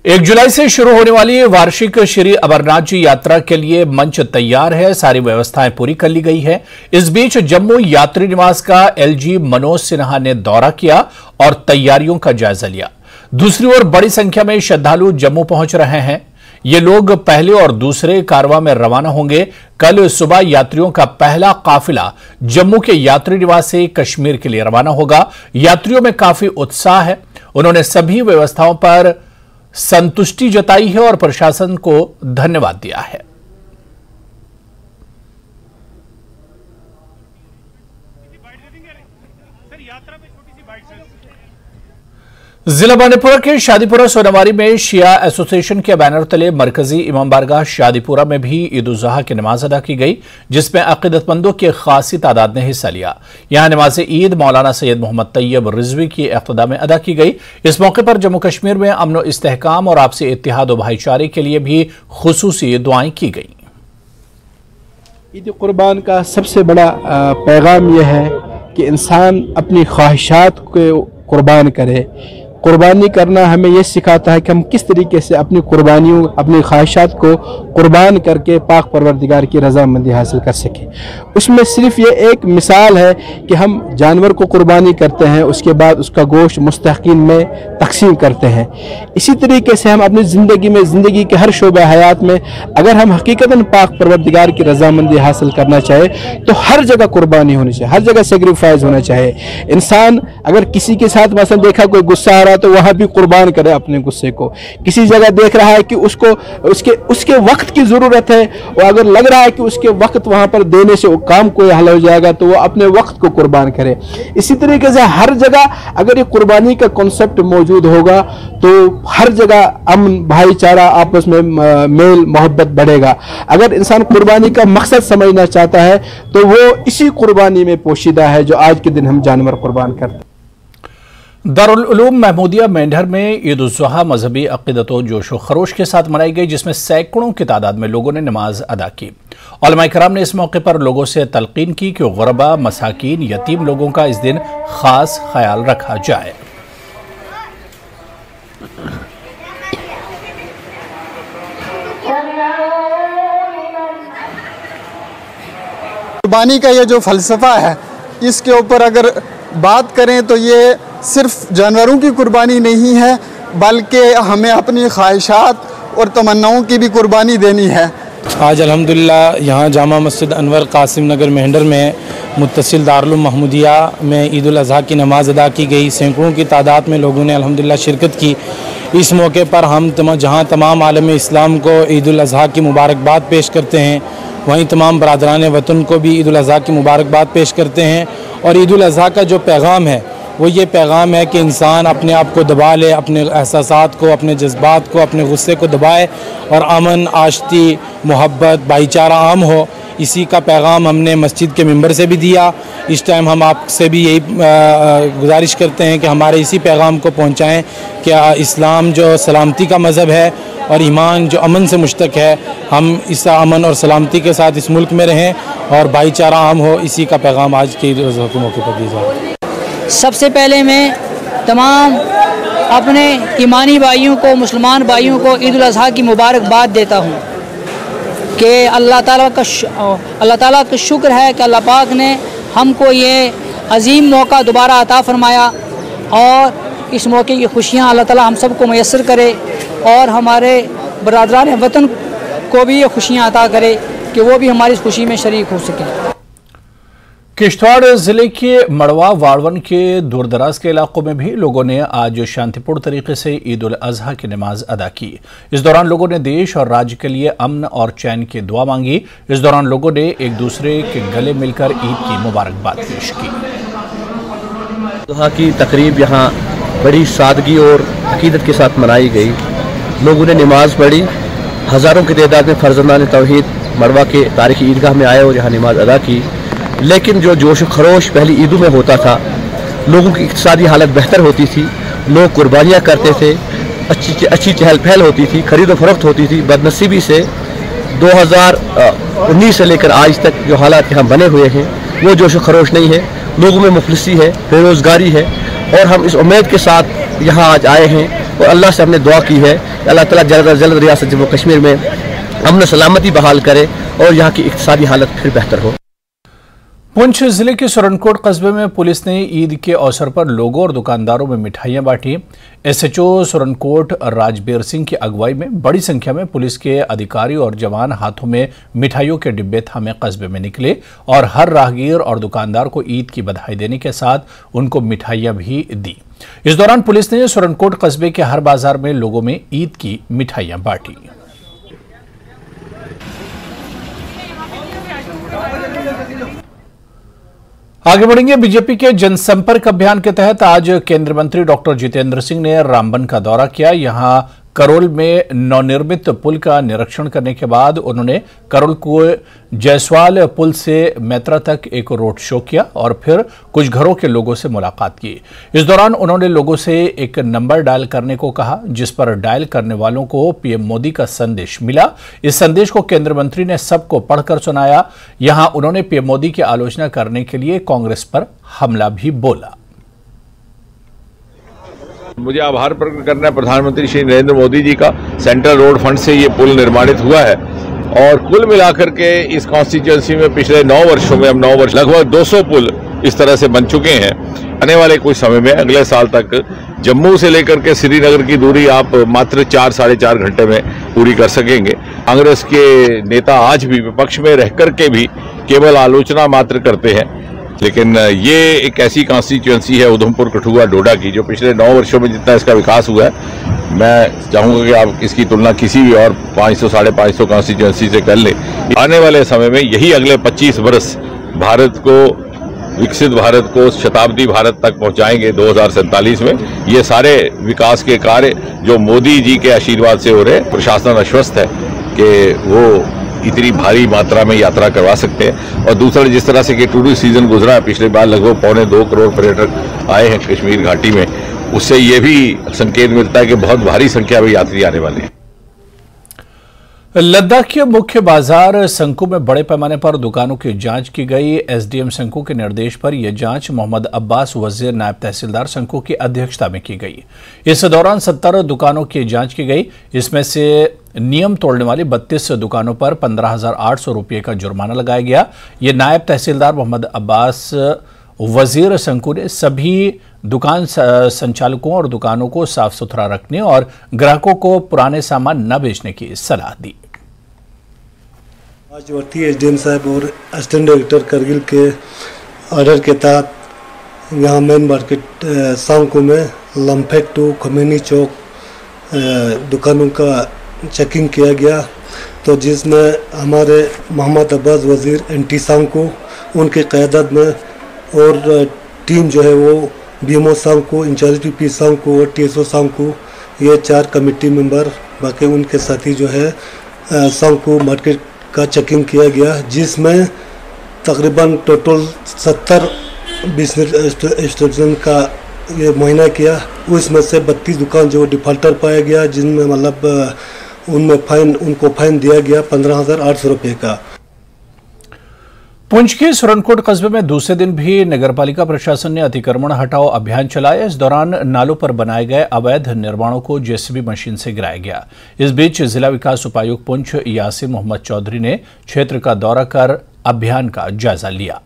1 जुलाई से शुरू होने वाली वार्षिक श्री अमरनाथ जी यात्रा के लिए मंच तैयार है। सारी व्यवस्थाएं पूरी कर ली गई है। इस बीच जम्मू यात्री निवास का एलजी मनोज सिन्हा ने दौरा किया और तैयारियों का जायजा लिया। दूसरी ओर बड़ी संख्या में श्रद्धालु जम्मू पहुंच रहे हैं। ये लोग पहले और दूसरे कारवां में रवाना होंगे। कल सुबह यात्रियों का पहला काफिला जम्मू के यात्री निवास से कश्मीर के लिए रवाना होगा। यात्रियों में काफी उत्साह है। उन्होंने सभी व्यवस्थाओं पर संतुष्टि जताई है और प्रशासन को धन्यवाद दिया है। जिला बांडीपुरा के शादीपुरा सोनावारी में शिया एसोसिएशन के बैनर तले मरकजी इमाम बारगाह शादीपुरा में भी ईद उल जुहा की नमाज अदा की गई, जिसमें अकीदतमंदों की खासी तादाद ने हिस्सा लिया। यहां नमाज ईद मौलाना सैयद मोहम्मद तैयब रिजवी की इख्तिदा में अदा की गई। इस मौके पर जम्मू कश्मीर में अमन और इस्तेहकाम और आपसी इत्तेहाद और भाईचारे के लिए भी खुसूसी दुआएं की गई। ईद कुर्बान का सबसे बड़ा पैगाम यह है कि इंसान अपनी ख्वाहिशात को कुर्बान करे। कुर्बानी करना हमें यह सिखाता है कि हम किस तरीके से अपनी कुर्बानियों, अपनी ख्वाहिशात को कुर्बान करके पाक परवरदिगार की रजामंदी हासिल कर सके। उसमें सिर्फ ये एक मिसाल है कि हम जानवर को कुर्बानी करते हैं, उसके बाद उसका गोश्त मुस्तहकीन में तकसीम करते हैं। इसी तरीके से हम अपनी ज़िंदगी में, ज़िंदगी के हर शोबे हयात में अगर हम हकीकतन पाक परवरदिगार की रजामंदी हासिल करना चाहे तो हर जगह कुर्बानी होनी चाहिए, हर जगह सेक्रीफाइस होना चाहिए। इंसान अगर किसी के साथ मसलन देखा कोई गुस्सा आ रहा तो वहां भी कुर्बान करे अपने गुस्से को। किसी जगह देख रहा है कि उसको उसके वक्त की जरूरत है और अगर लग रहा है कि उसके वक्त वहां पर देने से वो काम कोई हल हो जाएगा तो वो अपने वक्त को कुर्बान करे। इसी तरीके से हर जगह अगर ये कुर्बानी का कॉन्सेप्ट मौजूद होगा तो हर जगह अमन, भाईचारा, आपस में मेल मोहब्बत बढ़ेगा। अगर इंसान कुर्बानी का मकसद समझना चाहता है तो वो इसी कुर्बानी में पोशीदा है जो आज के दिन हम जानवर कुर्बान करते हैं। दारुल उलूम महमूदिया मेंढर में ईद उल जुहा मजहबी अक़ीदत और जोश व खरोश के साथ मनाई गई, जिसमें सैकड़ों की तादाद में लोगों ने नमाज अदा की। उलमा किराम ने इस मौके पर लोगों से तलकीन की कि गुरबा, मसाकीन, यतीम लोगों का इस दिन खास ख्याल रखा जाए। कुर्बानी का ये जो फलसफा है, इसके ऊपर अगर बात करें तो ये सिर्फ जानवरों की कुर्बानी नहीं है, बल्कि हमें अपनी ख्वाहिशात और तमन्नाओं की भी कुर्बानी देनी है। आज अल्हम्दुलिल्लाह यहाँ जामा मस्जिद अनवर कासिम नगर मेंढर में मुत्तसिल दारुल उलूम महमूदिया में ईद उल अज़हा की नमाज़ अदा की गई। सैकड़ों की तादाद में लोगों ने अल्हम्दुलिल्लाह शिरकत की। इस मौके पर हम जहाँ तमाम आलम इस्लाम को ईद उल अज़हा की मुबारकबाद पेश करते हैं, वहीं तमाम बरादरान वतन को भी ईद उल अज़हा की मुबारकबाद पेश करते हैं। और ईद उल अज़हा का जो पैगाम है वो ये पैगाम है कि इंसान अपने आप को दबा ले, अपने एहसासात को, अपने जज्बात को, अपने गुस्से को दबाए और अमन, आश्ती, मोहब्बत, भाईचारा आम हो। इसी का पैगाम हमने मस्जिद के मिंबर से भी दिया। इस टाइम हम आपसे भी यही गुजारिश करते हैं कि हमारे इसी पैगाम को पहुँचाएँ कि इस्लाम जो सलामती का मज़हब है और ईमान जो अमन से मुश्तक है, हम इस अमन और सलामती के साथ इस मुल्क में रहें और भाईचारा आम हो। इसी का पैगाम आज के ईद उल अज़हा के मौके पर दिया जाए। सबसे पहले मैं तमाम अपने ईमानी भाइयों को, मुसलमान भाइयों को ईद उल अज़हा की मुबारकबाद देता हूँ कि अल्लाह ताला का शुक्र है कि अल्लाह पाक ने हमको ये अजीम मौका दोबारा अता फरमाया और इस मौके की खुशियाँ अल्लाह ताला हम सबको मैसर करे और हमारे बरादरान वतन को भी ये खुशियाँ अता करे कि वो भी हमारी इस खुशी में शरीक हो सकें। किश्तवाड़ जिले के मड़वा वाड़वन के दूरदराज के इलाकों में भी लोगों ने आज शांतिपूर्ण तरीके से ईद उल अज़हा की नमाज अदा की। इस दौरान लोगों ने देश और राज्य के लिए अमन और चैन की दुआ मांगी। इस दौरान लोगों ने एक दूसरे के गले मिलकर ईद की मुबारकबाद पेश की। दुआ की तकरीब यहाँ बड़ी सादगी और अकीदत के साथ मनाई गई। लोगों ने नमाज पढ़ी। हज़ारों की तादाद में फर्जंदान तौहीद मड़वा के तारीखी ईदगाह में आए और यहाँ नमाज अदा की। लेकिन जो जोश खरोश पहली ईदों में होता था, लोगों की इक़्तिसादी हालत बेहतर होती थी, लोग कुर्बानियाँ करते थे, अच्छी चहल पहल होती थी, खरीद व फरोख्त होती थी। बदनसीबी से 2019 से लेकर आज तक जो हालात यहाँ बने हुए हैं वो जोश खरोश नहीं है। लोगों में मुफलिसी है, बेरोज़गारी है और हम इस उम्मीद के साथ यहाँ आज आए हैं और अल्लाह से हमने दुआ की है कि अल्लाह ताला जल्द अज जल्द रियासत जम्मू कश्मीर में अमन सलामती बहाल करे और यहाँ की इक़्तिसादी हालत फिर बेहतर हो। पुंछ जिले के सुरनकोट कस्बे में पुलिस ने ईद के अवसर पर लोगों और दुकानदारों में मिठाइयां बांटी। एसएचओ सुरनकोट राजबीर सिंह की अगुवाई में बड़ी संख्या में पुलिस के अधिकारी और जवान हाथों में मिठाइयों के डिब्बे थामे कस्बे में निकले और हर राहगीर और दुकानदार को ईद की बधाई देने के साथ उनको मिठाइयां भी दी। इस दौरान पुलिस ने सुरनकोट कस्बे के हर बाजार में लोगों में ईद की मिठाइयां बांटी। आगे बढ़ेंगे। बीजेपी के जनसंपर्क अभियान के तहत आज केंद्रीय मंत्री डॉक्टर जितेंद्र सिंह ने रामबन का दौरा किया। यहां करोल में नवनिर्मित पुल का निरीक्षण करने के बाद उन्होंने करोल को जयसवाल पुल से मैत्रा तक एक रोड शो किया और फिर कुछ घरों के लोगों से मुलाकात की। इस दौरान उन्होंने लोगों से एक नंबर डायल करने को कहा, जिस पर डायल करने वालों को पीएम मोदी का संदेश मिला। इस संदेश को केंद्रीय मंत्री ने सबको पढ़कर सुनाया। यहां उन्होंने पीएम मोदी की आलोचना करने के लिए कांग्रेस पर हमला भी बोला। मुझे आभार प्रकट करना है प्रधानमंत्री श्री नरेंद्र मोदी जी का। सेंट्रल रोड फंड से ये पुल निर्माणित हुआ है और कुल मिलाकर के इस कॉन्स्टिट्यूएंसी में पिछले 9 वर्षों में, अब 9 वर्ष, लगभग 200 पुल इस तरह से बन चुके हैं। आने वाले कुछ समय में, अगले साल तक जम्मू से लेकर के श्रीनगर की दूरी आप मात्र 4-4.5 घंटे में पूरी कर सकेंगे। कांग्रेस के नेता आज भी विपक्ष में रह करके भी केवल आलोचना मात्र करते हैं, लेकिन ये एक ऐसी कॉन्स्टिट्यूएंसी है उधमपुर, कठुआ, डोडा की, जो पिछले 9 वर्षों में जितना इसका विकास हुआ है, मैं चाहूंगा कि आप इसकी तुलना किसी भी और 500-550 कॉन्स्टिट्यूएंसी से कर लें। आने वाले समय में यही अगले 25 वर्ष भारत को, विकसित भारत को शताब्दी भारत तक पहुंचाएंगे 2047 में। ये सारे विकास के कार्य जो मोदी जी के आशीर्वाद से हो रहे, प्रशासन आश्वस्त है कि वो इतनी भारी मात्रा में यात्रा करवा सकते हैं। और दूसरा, जिस तरह से कि टूरिस्ट सीजन गुजरा है, पिछले बार लगभग 2.25 करोड़ पर्यटक आए हैं कश्मीर घाटी में, उससे ये भी संकेत मिलता है कि बहुत भारी संख्या में यात्री आने वाले हैं। लद्दाख के मुख्य बाजार संकू में बड़े पैमाने पर दुकानों की जांच की गई। एसडीएम संकू के निर्देश पर यह जांच मोहम्मद अब्बास वजीर नायब तहसीलदार संकू की अध्यक्षता में की गई। इस दौरान 70 दुकानों की जांच की गई। इसमें से नियम तोड़ने वाली 32 दुकानों पर 15,800 रुपये का जुर्माना लगाया गया। ये नायब तहसीलदार मोहम्मद अब्बास वजीर संकू ने सभी दुकान संचालकों और दुकानों को साफ सुथरा रखने और ग्राहकों को पुराने सामान न बेचने की सलाह दी। आज वर्ती एसडीएम साहब और असिस्टेंट डायरेक्टर करगिल के ऑर्डर के तहत यहाँ मेन मार्केट सांको में लम्फेट टू खमेनी चौक दुकानों का चेकिंग किया गया, तो जिसमें हमारे मोहम्मद अब्बास वजीर एंटी सांको, उनकी क़यादत में और टीम जो है वो बीएमओ सांको, इंचार्ज पी सांको और टीएसओ सांको, ये 4 कमेटी मेंबर, बाकी उनके साथी जो है सांको मार्केट का चेकिंग किया गया, जिसमें तकरीबन टोटल 70 बिजनेस एस्टेब्लिशमेंट का ये मुआयना किया। उसमें से 32 दुकान जो डिफॉल्टर पाया गया, जिनमें मतलब उनमें उनको फाइन दिया गया 15,800 रुपये का। पुंछ के सुरनकोट कस्बे में दूसरे दिन भी नगरपालिका प्रशासन ने अतिक्रमण हटाओ अभियान चलाया। इस दौरान नालों पर बनाए गए अवैध निर्माणों को जेसीबी मशीन से गिराया गया। इस बीच जिला विकास उपायुक्त पुंछ यासिर मोहम्मद चौधरी ने क्षेत्र का दौरा कर अभियान का जायजा लिया।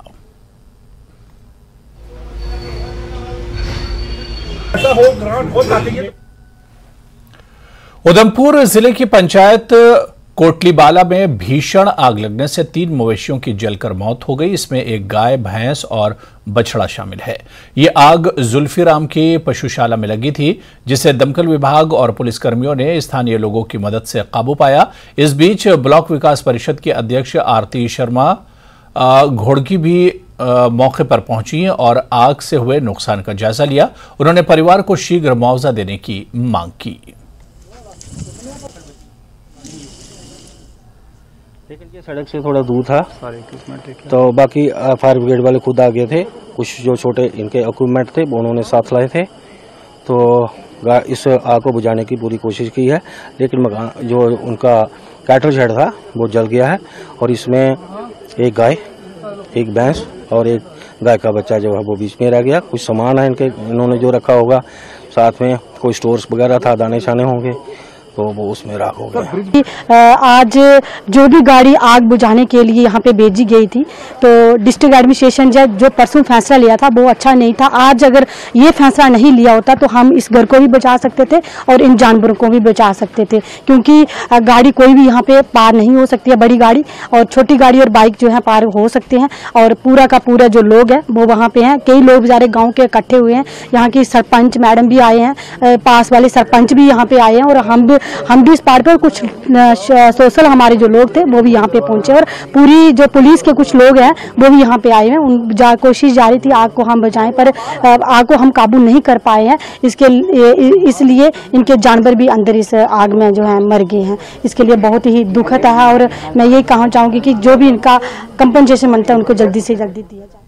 उधमपुर जिले की पंचायत कोटलीबाला में भीषण आग लगने से 3 मवेशियों की जलकर मौत हो गई। इसमें एक गाय, भैंस और बछड़ा शामिल है। ये आग जुल्फीराम की पशुशाला में लगी थी, जिसे दमकल विभाग और पुलिसकर्मियों ने स्थानीय लोगों की मदद से काबू पाया। इस बीच ब्लॉक विकास परिषद की अध्यक्ष आरती शर्मा घोड़की भी मौके पर पहुंची और आग से हुए नुकसान का जायजा लिया। उन्होंने परिवार को शीघ्र मुआवजा देने की मांग की। लेकिन ये सड़क से थोड़ा दूर था, तो बाकी फायर ब्रिगेड वाले खुद आ गए थे। कुछ जो छोटे इनके इक्विपमेंट थे वो उन्होंने साथ लाए थे, तो इस आग को बुझाने की पूरी कोशिश की है। लेकिन मकान जो उनका कैटल शेड था वो जल गया है और इसमें एक गाय, एक भैंस और एक गाय का बच्चा जो है वो बीच में रह गया। कुछ सामान है इन्होंने जो रखा होगा साथ में कोई स्टोर्स वगैरह था, दाने शाने होंगे, तो वो उसमें राख हो गया। आज जो भी गाड़ी आग बुझाने के लिए यहाँ पे भेजी गई थी, तो डिस्ट्रिक्ट एडमिनिस्ट्रेशन जज जो परसों फैसला लिया था वो अच्छा नहीं था। आज अगर ये फैसला नहीं लिया होता तो हम इस घर को भी बचा सकते थे और इन जानवरों को भी बचा सकते थे, क्योंकि गाड़ी कोई भी यहाँ पे पार नहीं हो सकती है, बड़ी गाड़ी और छोटी गाड़ी और बाइक जो है पार हो सकते हैं। और पूरा का पूरा जो लोग हैं वो वहाँ पे हैं, कई लोग बेचारे गाँव के इकट्ठे हुए हैं, यहाँ की सरपंच मैडम भी आए हैं, पास वाले सरपंच भी यहाँ पे आए हैं, और हम भी इस पार पर कुछ सोशल हमारे जो लोग थे वो भी यहाँ पे पहुंचे, और पूरी जो पुलिस के कुछ लोग हैं वो भी यहाँ पे आए हैं। कोशिश जारी थी आग को हम बचाएं, पर आग को हम काबू नहीं कर पाए हैं, इसलिए इनके जानवर भी अंदर इस आग में जो है मर गए हैं। इसके लिए बहुत ही दुखद है, और मैं यही कहना चाहूँगी कि जो भी इनका कंपनसेशन बनता है उनको जल्दी से जल्दी दिया जाए।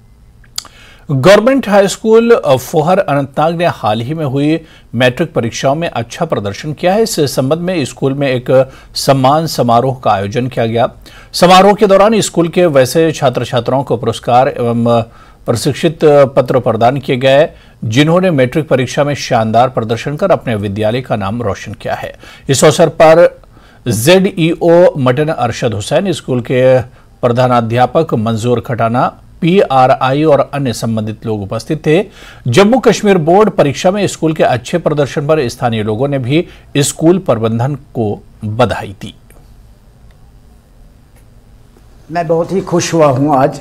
गवर्नमेंट हाई स्कूल फोहर अनंतनाग ने हाल ही में हुई मैट्रिक परीक्षाओं में अच्छा प्रदर्शन किया है। इस संबंध में स्कूल में एक सम्मान समारोह का आयोजन किया गया। समारोह के दौरान स्कूल के वैसे छात्र छात्राओं को पुरस्कार एवं प्रशिक्षित पत्र प्रदान किए गए जिन्होंने मैट्रिक परीक्षा में शानदार प्रदर्शन कर अपने विद्यालय का नाम रोशन किया है। इस अवसर पर ZEO mutton Arshad Hussain, school के प्रधानाध्यापक मंजूर खटाना, PRI और अन्य संबंधित लोग उपस्थित थे। जम्मू कश्मीर बोर्ड परीक्षा में स्कूल के अच्छे प्रदर्शन पर स्थानीय लोगों ने भी स्कूल प्रबंधन को बधाई दी। मैं बहुत ही खुश हुआ हूं आज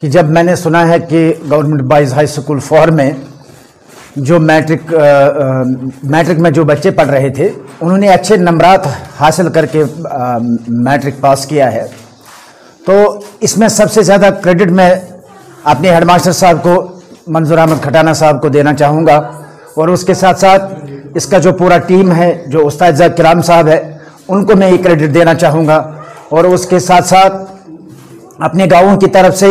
कि जब मैंने सुना है कि गवर्नमेंट बॉयज हाई स्कूल फोहर में जो मैट्रिक में जो बच्चे पढ़ रहे थे उन्होंने अच्छे नंबरात हासिल करके मैट्रिक पास किया है। तो इसमें सबसे ज़्यादा क्रेडिट मैं अपने हेडमास्टर साहब को, मंजूर अहमद खटाना साहब को देना चाहूँगा, और उसके साथ साथ इसका जो पूरा टीम है, जो उस्ताद किराम साहब है, उनको मैं ये क्रेडिट देना चाहूँगा। और उसके साथ साथ अपने गाँवों की तरफ से,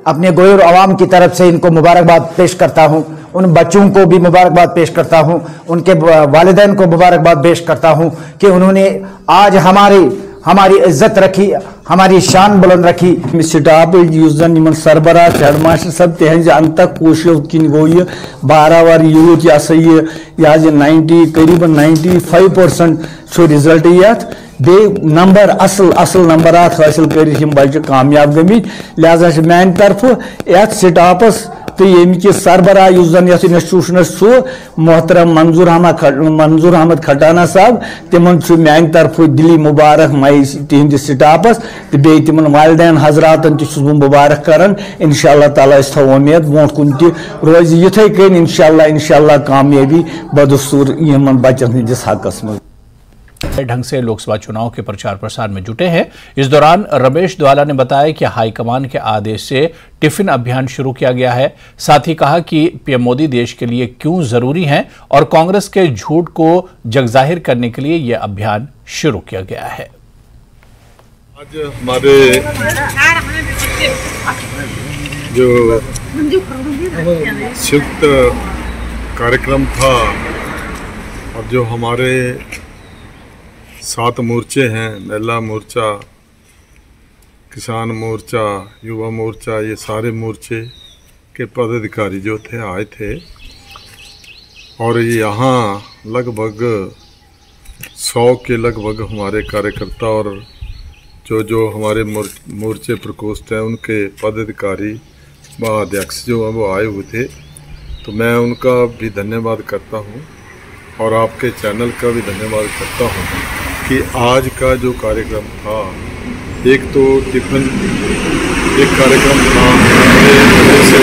अपने गोयर आवाम की तरफ से इनको मुबारकबाद पेश करता हूँ। उन बच्चों को भी मुबारकबाद पेश करता हूँ, उनके वालिदैन को मुबारकबाद पेश करता हूँ कि उन्होंने आज हमारी इज्जत रखी, हमारी शान बुलंद रखी। स्टाफ इन सरबराह हेडमास्टर सब तहज अंत कोशिश किन गो यह 12 वर यूथ यह 90 करीबन 95% रिजल्ट यथ बे नंबर असल नंबरात हासिल कर बच्चे कामयाब गमित। लिहाजा मान तरफ यथ स्टाफस तो ये सरबराह इंस्टीट्यूशन सो मोहतरम मंजूर अहमद खटाना साहब, तिमन मान तरफ दिली मुबारक मई तिहद स्टाफस तो बे तिमन वालिदैन हजरातन तुस मुबारक करान। इंशाअल्लाह ताला इस थो उम्मीद ब्रोह कुन रोज यथे कन इंशाअल्लाह कामयाबी बदस्तूर यमन बच्चन हंदिस हकस में ढंग से लोकसभा चुनाव के प्रचार प्रसार में जुटे हैं। इस दौरान रमेश द्वाला ने बताया कि हाईकमान के आदेश से टिफिन अभियान शुरू किया गया है। साथ ही कहा कि पीएम मोदी देश के लिए क्यों जरूरी हैं और कांग्रेस के झूठ को जगजाहिर करने के लिए यह अभियान शुरू किया गया है। आज हमारे जो संयुक्त कार्यक्रम था और जो हमारे 7 मोर्चे हैं, महिला मोर्चा, किसान मोर्चा, युवा मोर्चा, ये सारे मोर्चे के पदाधिकारी जो थे आए थे और यहाँ लगभग 100 के लगभग हमारे कार्यकर्ता और जो हमारे मोर्चे प्रकोष्ठ हैं उनके पदाधिकारी व अध्यक्ष जो हैं वो आए हुए थे। तो मैं उनका भी धन्यवाद करता हूँ और आपके चैनल का भी धन्यवाद करता हूँ कि आज का जो कार्यक्रम था, एक तो टिफिन एक कार्यक्रम था से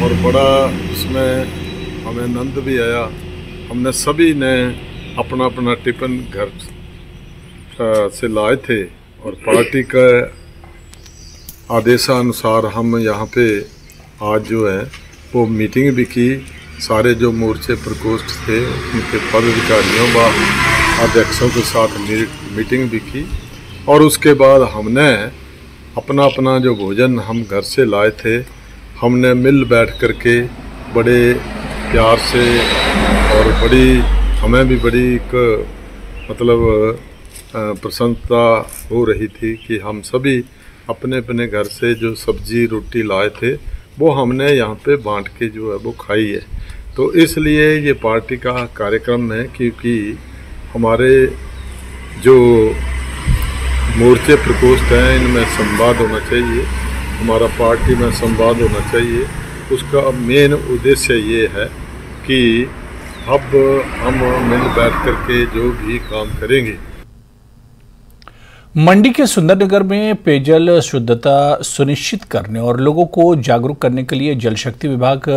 और बड़ा उसमें हमें आनंद भी आया। हमने सभी ने अपना अपना टिफिन घर से लाए थे और पार्टी का आदेशानुसार हम यहाँ पे आज जो है वो मीटिंग भी की। सारे जो मोर्चे प्रकोष्ठ थे उनके पदाधिकारियों व अध्यक्षों के साथ मीटिंग भी की और उसके बाद हमने अपना अपना जो भोजन हम घर से लाए थे हमने मिल बैठ करके बड़े प्यार से और हमें भी बड़ी एक मतलब प्रसन्नता हो रही थी कि हम सभी अपने अपने घर से जो सब्जी रोटी लाए थे वो हमने यहाँ पे बांट के जो है वो खाई है। तो इसलिए ये पार्टी का कार्यक्रम है, क्योंकि हमारे जो मोर्चे प्रकोष्ठ हैं इनमें संवाद होना चाहिए, हमारा पार्टी में संवाद होना चाहिए। उसका मेन उद्देश्य ये है कि अब हम मिल बैठ करके जो भी काम करेंगे। मंडी के सुंदरनगर में पेयजल शुद्धता सुनिश्चित करने और लोगों को जागरूक करने के लिए जल शक्ति विभाग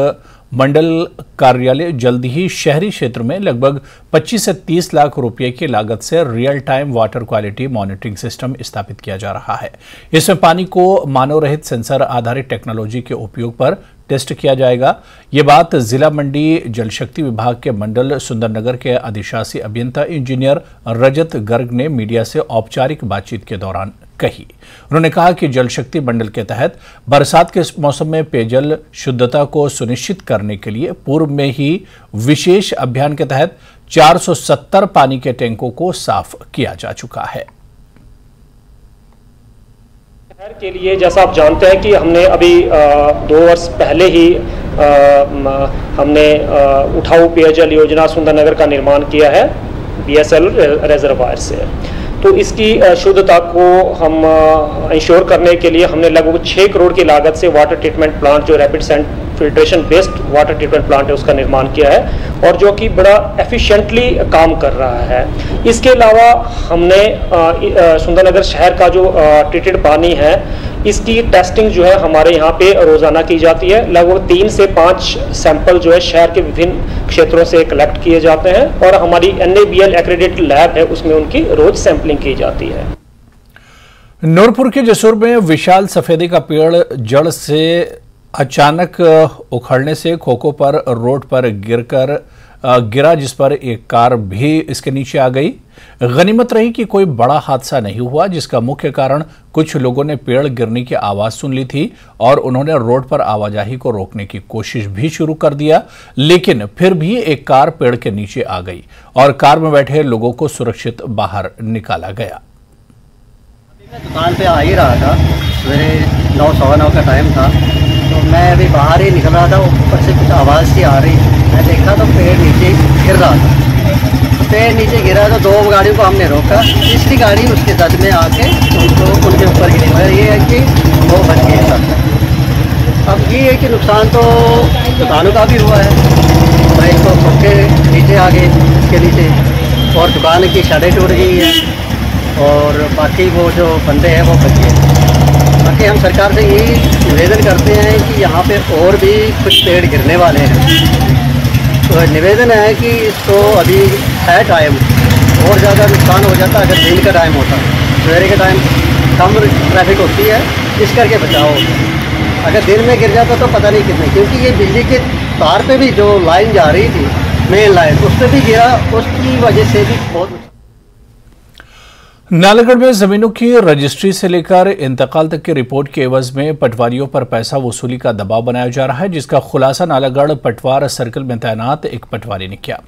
मंडल कार्यालय जल्द ही शहरी क्षेत्र में लगभग 25 से 30 लाख रुपए की लागत से real time water quality monitoring system स्थापित किया जा रहा है। इसमें पानी को मानव रहित सेंसर आधारित टेक्नोलॉजी के उपयोग पर टेस्ट किया जाएगा। ये बात जिला मंडी जल शक्ति विभाग के मंडल सुंदरनगर के अधिशासी अभियंता इंजीनियर रजत गर्ग ने मीडिया से औपचारिक बातचीत के दौरान कही। उन्होंने कहा कि जल शक्ति मंडल के तहत बरसात के मौसम में पेयजल शुद्धता को सुनिश्चित करने के लिए पूर्व में ही विशेष अभियान के तहत 470 पानी के टैंकों को साफ किया जा चुका है। शहर के लिए जैसा आप जानते हैं कि हमने अभी 2 वर्ष पहले ही हमने उठाऊ पेयजल योजना सुंदरनगर का निर्माण किया है BSL रिजर्वायर से। तो इसकी शुद्धता को हम इंश्योर करने के लिए हमने लगभग 6 करोड़ की लागत से वाटर ट्रीटमेंट प्लांट, जो rapid filtration based water treatment plant है, उसका निर्माण किया है और जो कि बड़ा एफिशिएंटली काम कर रहा है। इसके अलावा हमने सुंदरनगर शहर का जो ट्रीटेड पानी है इसकी टेस्टिंग जो है हमारे यहाँ पे रोजाना की जाती है। लगभग 3 से 5 सैंपल जो है शहर के विभिन्न क्षेत्रों से कलेक्ट किए जाते हैं और हमारी NABL एक्रेडिटेड लैब है उसमें उनकी रोज सैंपलिंग की जाती है। नूरपुर के जसूर में विशाल सफेदे का पेड़ जड़ से अचानक उखड़ने से खोखो पर रोड पर गिरा, जिस पर एक कार भी इसके नीचे आ गई। गनीमत रही कि कोई बड़ा हादसा नहीं हुआ, जिसका मुख्य कारण कुछ लोगों ने पेड़ गिरने की आवाज सुन ली थी और उन्होंने रोड पर आवाजाही को रोकने की कोशिश भी शुरू कर दिया, लेकिन फिर भी एक कार पेड़ के नीचे आ गई और कार में बैठे लोगों को सुरक्षित बाहर निकाला गया। दुकान पे आ ही रहा था, सवेरे 9-9:15 का टाइम था, तो मैं अभी बाहर ही निकल रहा था, ऊपर से कुछ आवाज़ सी आ रही, मैं देखा तो पेड़ नीचे गिर रहा था। पेड़ नीचे गिरा तो 2 गाड़ियों को हमने रोका, तीसरी गाड़ी उसके सद में आके उनके ऊपर गिरी। मगर ये है कि वो बच गए सब। अब ये है कि नुकसान तो दुकानों का भी हुआ है, बाइक को खोके नीचे आ गए इसके नीचे और दुकान की शटें टूट गई है और बाकी वो जो बंदे हैं वो बच गए। बाकी हम सरकार से यही निवेदन करते हैं कि यहाँ पे और भी कुछ पेड़ गिरने वाले हैं, तो निवेदन है कि इसको अभी है टाइम, और ज़्यादा नुकसान हो जाता अगर दिन का टाइम होता। सवेरे के टाइम कम ट्रैफिक होती है, इस करके बचाओ। अगर दिन में गिर जाता तो पता नहीं कितने, क्योंकि ये बिजली के तार पे भी जो लाइन जा रही थी मेन लाइन, उस पर भी गिरा, उसकी वजह से भी बहुत। नालागढ़ में जमीनों की रजिस्ट्री से लेकर इंतकाल तक की रिपोर्ट के एवज में पटवारियों पर पैसा वसूली का दबाव बनाया जा रहा है, जिसका खुलासा नालागढ़ पटवार सर्कल में तैनात एक पटवारी ने किया।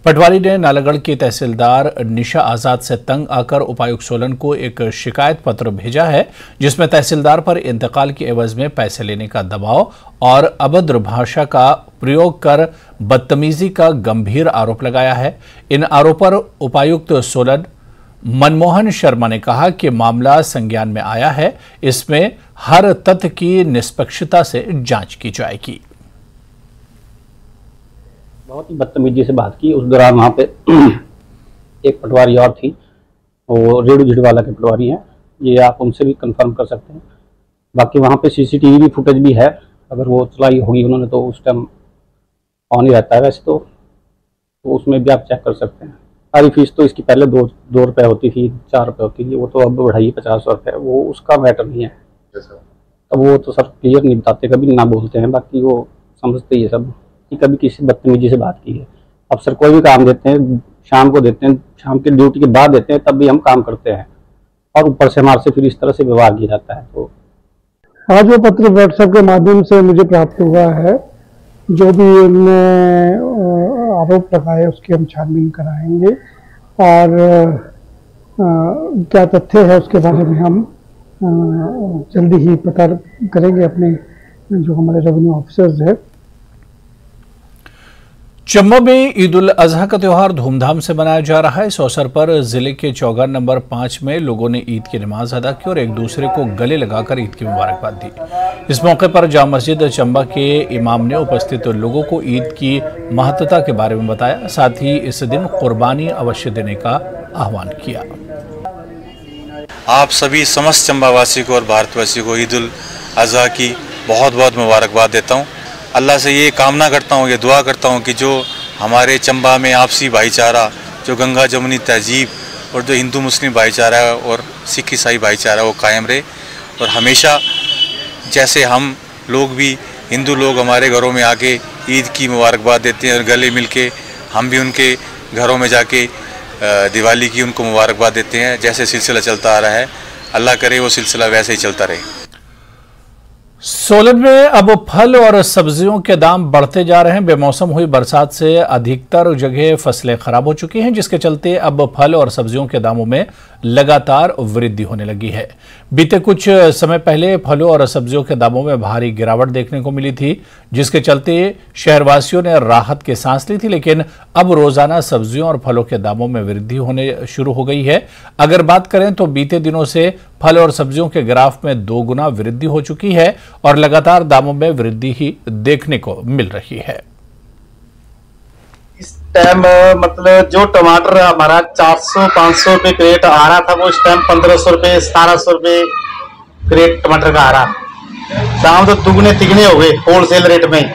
पटवारी ने नालागढ़ की तहसीलदार निशा आजाद से तंग आकर उपायुक्त सोलन को एक शिकायत पत्र भेजा है, जिसमें तहसीलदार पर इंतकाल के एवज में पैसे लेने का दबाव और अभद्र भाषा का प्रयोग कर बदतमीजी का गंभीर आरोप लगाया है। इन आरोपों पर उपायुक्त सोलन मनमोहन शर्मा ने कहा कि मामला संज्ञान में आया है, इसमें हर तथ्य की निष्पक्षता से जांच की जाएगी। बहुत ही बदतमीजी से बात की। उस दौरान वहाँ पे एक पटवारी और थी, वो रेडू झिड़वाला के पटवारी हैं, ये आप उनसे भी कंफर्म कर सकते हैं। बाकी वहाँ पे CCTV भी फुटेज भी है, अगर वो चलाई होगी उन्होंने तो उस टाइम ऑन ही रहता है वैसे तो उसमें भी आप चेक कर सकते हैं। सारी फीस तो इसकी पहले 2 रुपये होती थी, 4 रुपये होती थी, वो तो अब बढ़ाई 50 रुपये, वो उसका मैटर नहीं है। अब वो तो सर क्लियर नहीं बताते, कभी ना बोलते हैं, बाकी वो समझते ही है सब कि कभी किसी बदतमीजी से बात की है। अफसर कोई भी काम देते हैं शाम को देते हैं, शाम के ड्यूटी के बाद देते हैं, तब भी हम काम करते हैं और ऊपर से हमारे से फिर इस तरह से व्यवहार किया जाता है। तो आज वो पत्र व्हाट्सएप के माध्यम से मुझे प्राप्त हुआ है, जो भी उनने आरोप लगाए उसकी हम छानबीन कराएंगे और क्या तथ्य है उसके बारे में हम जल्दी ही पता करेंगे अपने जो हमारे रेवेन्यू ऑफिसर्स है। चंबा में ईद उल अजहा का त्यौहार धूमधाम से मनाया जा रहा है। इस अवसर पर जिले के चौगान नंबर 5 में लोगों ने ईद की नमाज अदा की और एक दूसरे को गले लगाकर ईद की मुबारकबाद दी। इस मौके पर जामा मस्जिद चंबा के इमाम ने उपस्थित लोगों को ईद की महत्ता के बारे में बताया, साथ ही इस दिन कुर्बानी अवश्य देने का आह्वान किया। आप सभी समस्त चंबावासी को और भारतवासी को ईद उल अजहा की बहुत बहुत मुबारकबाद देता हूँ। अल्लाह से ये कामना करता हूँ, ये दुआ करता हूँ कि जो हमारे चंबा में आपसी भाईचारा, जो गंगा जमुनी तहजीब और जो हिंदू मुस्लिम भाईचारा और सिख ईसाई भाईचारा वो कायम रहे और हमेशा जैसे हम लोग भी हिंदू लोग हमारे घरों में आके ईद की मुबारकबाद देते हैं और गले मिल के हम भी उनके घरों में जाके दिवाली की उनको मुबारकबाद देते हैं। जैसे सिलसिला चलता आ रहा है, अल्लाह करे वो सिलसिला वैसे ही चलता रहे। सोलन में अब फल और सब्जियों के दाम बढ़ते जा रहे हैं। बेमौसम हुई बरसात से अधिकतर जगह फसलें खराब हो चुकी हैं, जिसके चलते अब फल और सब्जियों के दामों में लगातार वृद्धि होने लगी है। बीते कुछ समय पहले फलों और सब्जियों के दामों में भारी गिरावट देखने को मिली थी, जिसके चलते शहरवासियों ने राहत की सांस ली थी, लेकिन अब रोजाना सब्जियों और फलों के दामों में वृद्धि होने शुरू हो गई है। अगर बात करें तो बीते दिनों से फल और सब्जियों के ग्राफ में 2 गुना वृद्धि हो चुकी है और लगातार दामों में वृद्धि ही देखने को मिल रही है। इस टाइम मतलब जो टमाटर हमारा 400-500 रुपए क्रेट आ रहा था, वो इस टाइम 1500 रुपए 1700 रुपए क्रेट टमाटर का आ रहा। दाम तो दुगने तिगने हो गए होलसेल रेट में।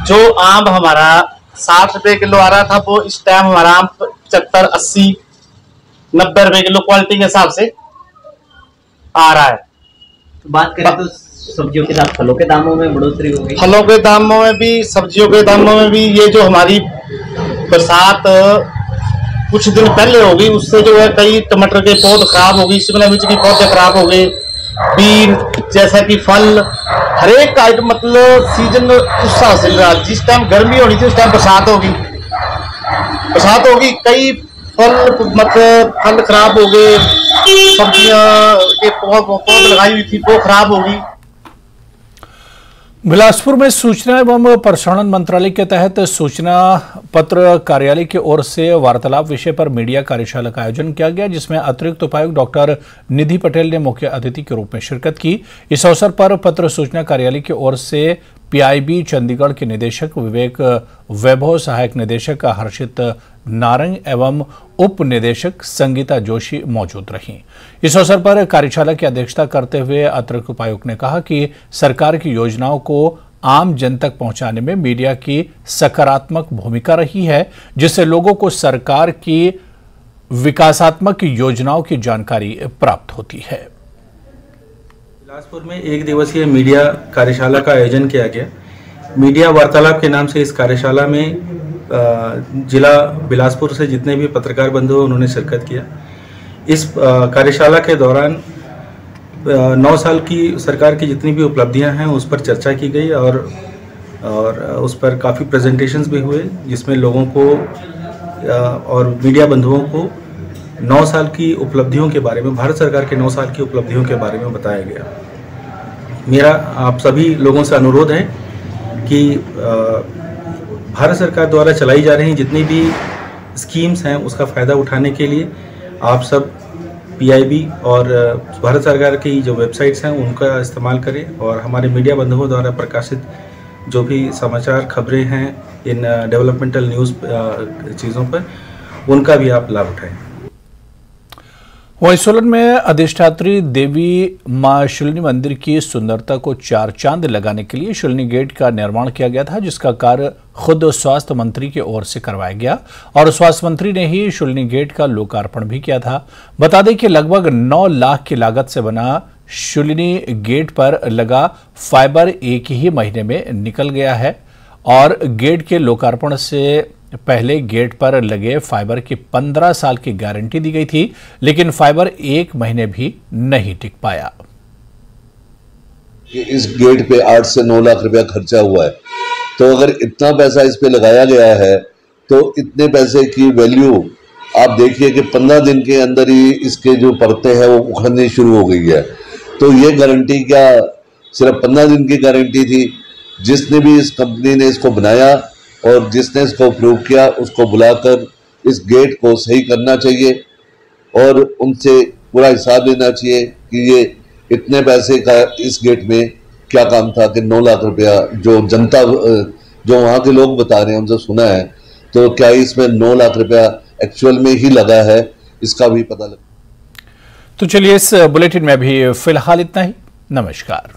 जो आम हमारा 60 रुपए किलो आ रहा था, वो इस टाइम हमारा आम 75, 80, 90 रुपए किलो क्वालिटी के हिसाब से आ रहा है। तो बात करें तो सब्जियों के दाम, फलों के दामों में बढ़ोतरी होगी। फलों के दामों में भी, सब्जियों के दामों में भी। ये जो हमारी बरसात कुछ दिन पहले होगी, उससे जो है कई टमाटर के पौध खराब हो गई, शिमला मिर्च की पौधे खराब हो गए, बीन जैसा कि फल हर एक आइटम मतलब सीजन उस हिसाब से रहा। जिस टाइम गर्मी होनी थी उस टाइम बरसात होगी, कई फल मतलब फल खराब हो गए, सब्जियां के पौध लगाई हुई थी वो खराब होगी। बिलासपुर में सूचना एवं प्रसारण मंत्रालय के तहत सूचना पत्र कार्यालय की ओर से वार्तालाप विषय पर मीडिया कार्यशाला का आयोजन किया गया, जिसमें अतिरिक्त उपायुक्त डॉक्टर निधि पटेल ने मुख्य अतिथि के रूप में शिरकत की। इस अवसर पर पत्र सूचना कार्यालय की ओर से पीआईबी चंडीगढ़ के निदेशक विवेक वैभव, सहायक निदेशक हर्षित नारंग एवं उप निदेशक संगीता जोशी मौजूद रहीं। इस अवसर पर कार्यशाला की अध्यक्षता करते हुए अतिरिक्त उपायुक्त ने कहा कि सरकार की योजनाओं को आम जन तक पहुंचाने में मीडिया की सकारात्मक भूमिका रही है, जिससे लोगों को सरकार की विकासात्मक योजनाओं की जानकारी प्राप्त होती है। बिलासपुर में 1 दिवसीय मीडिया कार्यशाला का आयोजन किया गया। मीडिया वार्तालाप के नाम से इस कार्यशाला में जिला बिलासपुर से जितने भी पत्रकार बंधु हैं उन्होंने शिरकत किया। इस कार्यशाला के दौरान 9 साल की सरकार की जितनी भी उपलब्धियां हैं उस पर चर्चा की गई और उस पर काफ़ी प्रेजेंटेशंस भी हुए, जिसमें लोगों को और मीडिया बंधुओं को 9 साल की उपलब्धियों के बारे में, भारत सरकार के 9 साल की उपलब्धियों के बारे में बताया गया। मेरा आप सभी लोगों से अनुरोध है कि भारत सरकार द्वारा चलाई जा रही जितनी भी स्कीम्स हैं उसका फ़ायदा उठाने के लिए आप सब पीआईबी और भारत सरकार की जो वेबसाइट्स हैं उनका इस्तेमाल करें और हमारे मीडिया बंधुओं द्वारा प्रकाशित जो भी समाचार खबरें हैं इन डेवलपमेंटल न्यूज़ चीज़ों पर, उनका भी आप लाभ उठाएं। वहीं सोलन में अधिष्ठात्री देवी मां शुलिनी मंदिर की सुंदरता को 4 चांद लगाने के लिए शुलिनी गेट का निर्माण किया गया था, जिसका कार्य खुद स्वास्थ्य मंत्री की ओर से करवाया गया और स्वास्थ्य मंत्री ने ही शुलिनी गेट का लोकार्पण भी किया था। बता दें कि लगभग 9 लाख की लागत से बना शुलिनी गेट पर लगा फाइबर एक ही महीने में निकल गया है और गेट के लोकार्पण से पहले गेट पर लगे फाइबर की 15 साल की गारंटी दी गई थी, लेकिन फाइबर 1 महीने भी नहीं टिक पाया। इस गेट पे 8 से 9 लाख रुपया खर्चा हुआ है, तो अगर इतना पैसा इस पे लगाया गया है तो इतने पैसे की वैल्यू आप देखिए कि 15 दिन के अंदर ही इसके जो परतें हैं वो उखड़नी शुरू हो गई है। तो ये गारंटी क्या सिर्फ 15 दिन की गारंटी थी? जिसने भी इस कंपनी ने इसको बनाया और जिसने इसको अप्रूव किया उसको बुलाकर इस गेट को सही करना चाहिए और उनसे पूरा हिसाब लेना चाहिए कि ये इतने पैसे का इस गेट में क्या काम था कि 9 लाख रुपया जो जनता जो वहाँ के लोग बता रहे हैं उनसे सुना है, तो क्या इसमें 9 लाख रुपया एक्चुअल में ही लगा है, इसका भी पता लगा। तो चलिए इस बुलेटिन में भी फिलहाल इतना ही। नमस्कार।